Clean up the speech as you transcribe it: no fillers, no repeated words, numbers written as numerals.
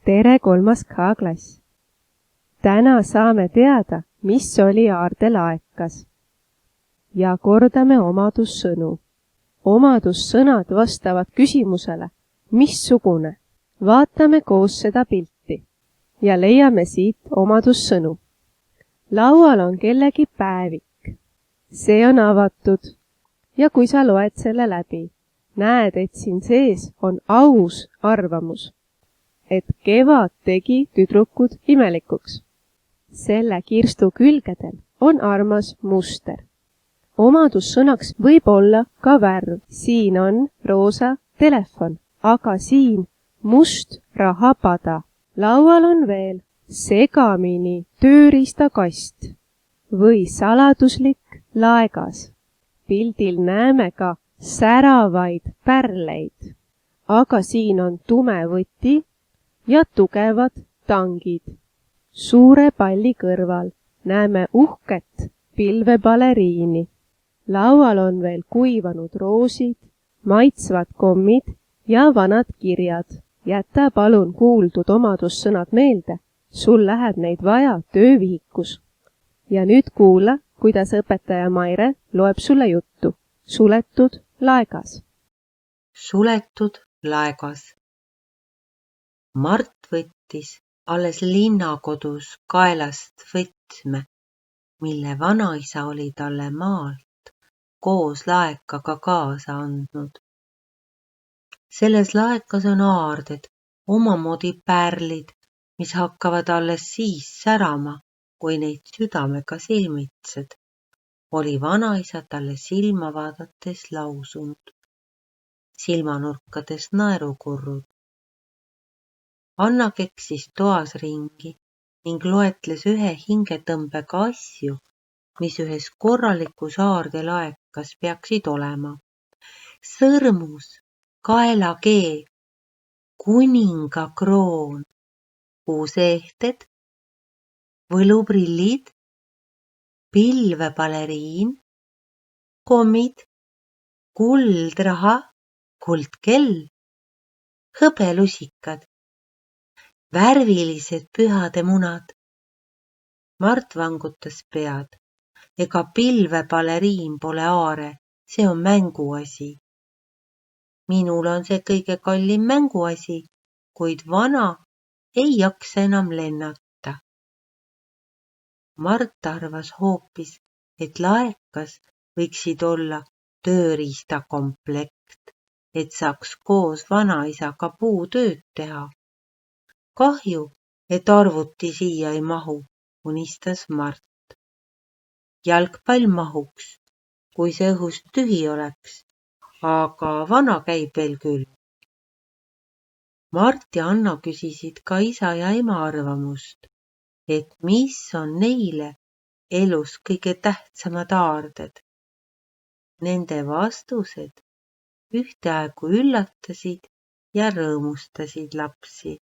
Tere 3. K-klass! Täna saame teada, mis oli Aardel aekas. Ja kordame omadussõnu. Omadussõnad vastavad küsimusele, missugune. Vaatame koos seda pilti ja leiame siit omadussõnu. Laual on kellegi päevik. See on avatud ja kui sa loed selle läbi, näed, et siin sees on aus arvamus, et kevad tegi tüdrukud imelikuks. Selle kirstu külgedel on armas muster. Omadussõnaks võib olla ka värv. Siin on roosa telefon, aga siin must rahapada. Laual on veel segamini tööriistakast või saladuslik laegas. Pildil näeme ka säravaid pärleid, aga siin on tume võti ja tugevad tangid. Suure palli kõrval näeme uhket pilvebaleriini. Laual on veel kuivanud roosid, maitsvad kommid ja vanad kirjad. Jäta palun kuuldud omadussõnad meelde, sul läheb neid vaja töövihikus. Ja nüüd kuula, kuidas õpetaja Maire loeb sulle juttu. Suletud laegas. Suletud laegas. Mart võttis alles linnakodus kaelast võtme, mille vanaisa oli talle maalt koos laekaga kaasa andnud. Selles laekas on aarded, omamoodi pärlid, mis hakkavad alles siis särama, kui neid südamega silmitsed, oli vanaisa talle silma vaadates lausunud. Silmanurkades naerukurrud. Anna keksis toas ringi ning loetles ühe hingetõmbega asju, mis ühes korralikus aardelaekas peaksid olema. Sõrmus, kaelakee, kuningakroon, kuuseehted, võluprillid, pilvebaleriin, kommid, kuldraha, kuldkell, hõbelusikad, värvilised pühade munad. Mart vangutas pead. Ega pilvebaleriin pole aare, see on mänguasi. Minul on see kõige kallim mänguasi, kuid vana ei jaksa enam lennata. Mart arvas hoopis, et laekas võiksid olla tööriistakomplekt, et saaks koos vanaisaga puutööd teha. Kahju, et arvuti siia ei mahu, unistas Mart. Jalgpall mahuks, kui see õhust tühi oleks, aga vana käib veel küll. Mart ja Anna küsisid ka isa ja ema arvamust, et mis on neile elus kõige tähtsamad aarded. Nende vastused ühtaegu üllatasid ja rõõmustasid lapsi.